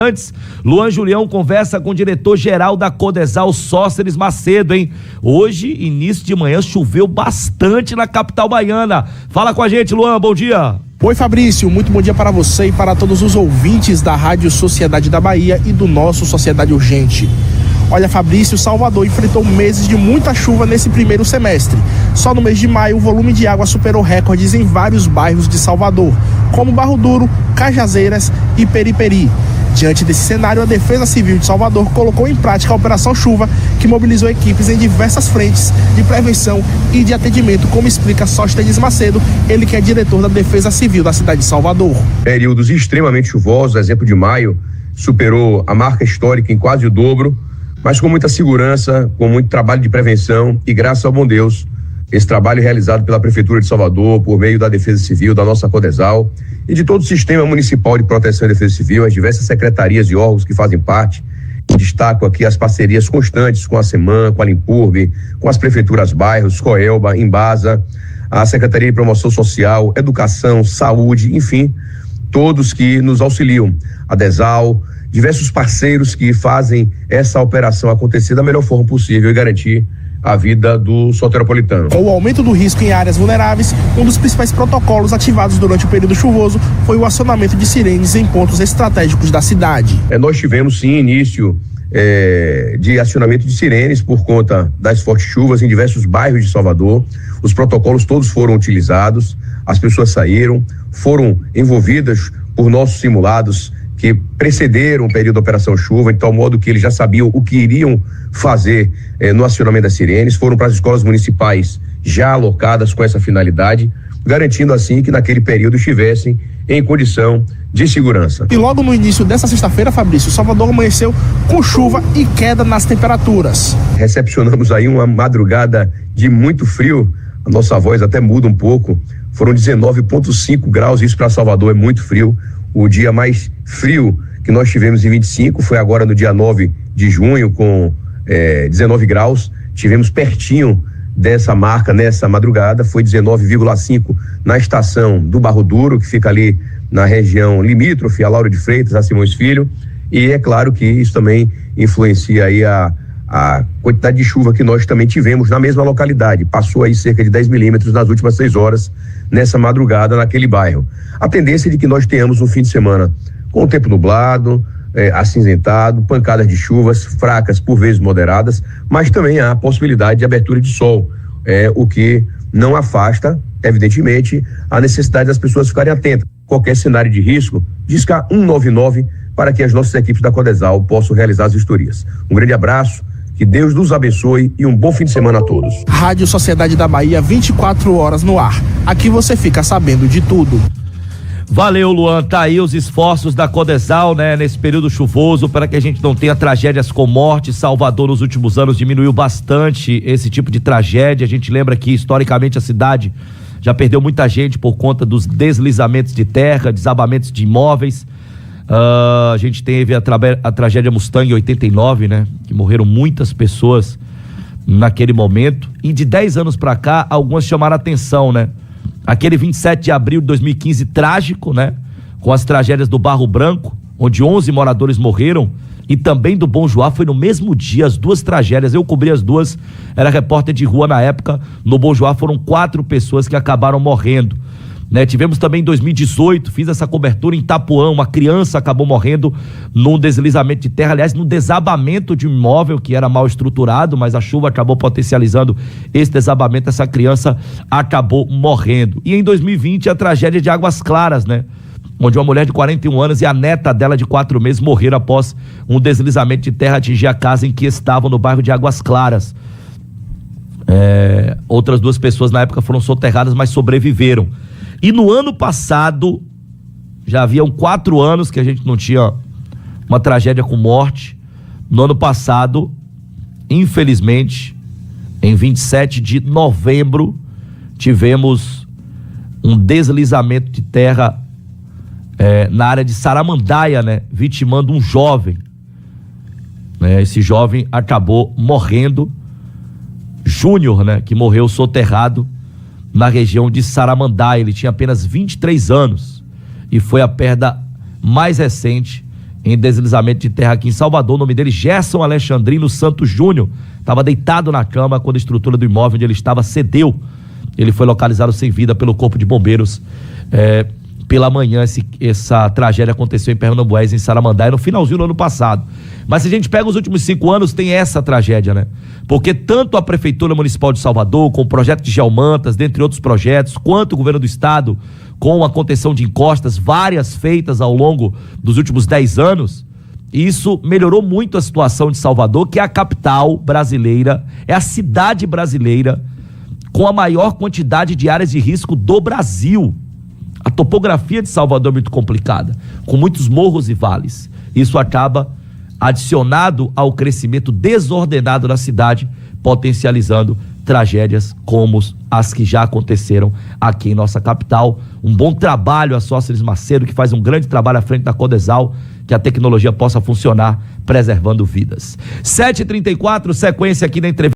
Antes, Luan Julião conversa com o diretor-geral da Codesal, Sóceres Macedo, hein? Hoje, início de manhã, choveu bastante na capital baiana. Fala com a gente, Luan, bom dia. Oi, Fabrício, muito bom dia para você e para todos os ouvintes da Rádio Sociedade da Bahia e do nosso Sociedade Urgente. Olha, Fabrício, Salvador enfrentou meses de muita chuva nesse primeiro semestre. Só no mês de maio, o volume de água superou recordes em vários bairros de Salvador, como Barro Duro, Cajazeiras e Periperi. Diante desse cenário, a Defesa Civil de Salvador colocou em prática a Operação Chuva, que mobilizou equipes em diversas frentes de prevenção e de atendimento, como explica Sóstenes Macedo, ele que é diretor da Defesa Civil da cidade de Salvador. Períodos extremamente chuvosos, exemplo de maio, superou a marca histórica em quase o dobro, mas com muita segurança, com muito trabalho de prevenção e, graças ao bom Deus, esse trabalho realizado pela Prefeitura de Salvador, por meio da Defesa Civil, da nossa Codesal e de todo o Sistema Municipal de Proteção e Defesa Civil, as diversas secretarias e órgãos que fazem parte. Destaco aqui as parcerias constantes com a SEMAN, com a Limpurbe, com as prefeituras bairros, Coelba, Embasa, a Secretaria de Promoção Social, Educação, Saúde, enfim, todos que nos auxiliam, a DESAL, diversos parceiros que fazem essa operação acontecer da melhor forma possível e garantir a vida do soteropolitano. Com o aumento do risco em áreas vulneráveis, um dos principais protocolos ativados durante o período chuvoso foi o acionamento de sirenes em pontos estratégicos da cidade. Nós tivemos sim início de acionamento de sirenes por conta das fortes chuvas em diversos bairros de Salvador. Os protocolos todos foram utilizados, as pessoas saíram, foram envolvidas por nossos simulados que precederam o período da Operação Chuva, de tal modo que eles já sabiam o que iriam fazer no acionamento das sirenes, foram para as escolas municipais já alocadas com essa finalidade, garantindo assim que naquele período estivessem em condição de segurança. E logo no início dessa sexta-feira, Fabrício, Salvador amanheceu com chuva e queda nas temperaturas. Recepcionamos aí uma madrugada de muito frio, a nossa voz até muda um pouco, foram 19,5 graus, isso para Salvador é muito frio. O dia mais frio que nós tivemos em 25 foi agora no dia 9 de junho, com 19 graus. Tivemos pertinho dessa marca nessa madrugada, foi 19,5 na estação do Barro Duro, que fica ali na região limítrofe, a Lauro de Freitas, a Simões Filho, e é claro que isso também influencia aí a quantidade de chuva que nós também tivemos na mesma localidade. Passou aí cerca de 10 milímetros nas últimas 6 horas, nessa madrugada, naquele bairro. A tendência é de que nós tenhamos um fim de semana com o tempo nublado, acinzentado, pancadas de chuvas fracas, por vezes moderadas, mas também há a possibilidade de abertura de sol, o que não afasta, evidentemente, a necessidade das pessoas ficarem atentas. Qualquer cenário de risco, discar 199 para que as nossas equipes da Codesal possam realizar as vistorias. Um grande abraço, que Deus nos abençoe e um bom fim de semana a todos. Rádio Sociedade da Bahia, 24 horas no ar. Aqui você fica sabendo de tudo. Valeu, Luan, tá aí os esforços da Codesal, né, nesse período chuvoso, para que a gente não tenha tragédias com morte. Salvador nos últimos anos diminuiu bastante esse tipo de tragédia. A gente lembra que historicamente a cidade já perdeu muita gente por conta dos deslizamentos de terra, desabamentos de imóveis. A gente teve a tragédia Mustang em 89, né, que morreram muitas pessoas naquele momento, e de 10 anos para cá algumas chamaram a atenção, né? Aquele 27 de abril de 2015 trágico, né? Com as tragédias do Barro Branco, onde 11 moradores morreram, e também do Bom Joá, foi no mesmo dia, as duas tragédias. Eu cobri as duas, era repórter de rua na época. No Bom Joá foram 4 pessoas que acabaram morrendo, né? Tivemos também em 2018, fiz essa cobertura em Itapuã, uma criança acabou morrendo num deslizamento de terra, aliás, num desabamento de um imóvel que era mal estruturado, mas a chuva acabou potencializando esse desabamento, essa criança acabou morrendo. E em 2020 a tragédia de Águas Claras, né? Onde uma mulher de 41 anos e a neta dela de 4 meses morreram após um deslizamento de terra atingir a casa em que estavam no bairro de Águas Claras. Outras 2 pessoas na época foram soterradas, mas sobreviveram. E no ano passado, já haviam 4 anos que a gente não tinha uma tragédia com morte. No ano passado, infelizmente, em 27 de novembro, tivemos um deslizamento de terra na área de Saramandaia, né? Vitimando um jovem. Esse jovem acabou morrendo, Júnior, né? Que morreu soterrado na região de Saramandaia. Ele tinha apenas 23 anos e foi a perda mais recente em deslizamento de terra aqui em Salvador. O nome dele, Gerson Alexandrino Santos Júnior. Estava deitado na cama quando a estrutura do imóvel onde ele estava cedeu. Ele foi localizado sem vida pelo Corpo de Bombeiros. Pela manhã, essa tragédia aconteceu em Pernambués, em Saramandaia, no finalzinho do ano passado. Mas se a gente pega os últimos 5 anos, tem essa tragédia, né? Porque tanto a Prefeitura Municipal de Salvador, com o projeto de Geomantas, dentre outros projetos, quanto o governo do estado, com a contenção de encostas, várias feitas ao longo dos últimos 10 anos, isso melhorou muito a situação de Salvador, que é a capital brasileira, é a cidade brasileira com a maior quantidade de áreas de risco do Brasil. A topografia de Salvador é muito complicada, com muitos morros e vales. Isso acaba adicionado ao crescimento desordenado da cidade, potencializando tragédias como as que já aconteceram aqui em nossa capital. Um bom trabalho a Sócrates Macedo, que faz um grande trabalho à frente da Codesal, que a tecnologia possa funcionar, preservando vidas. 7h34, sequência aqui na entrevista.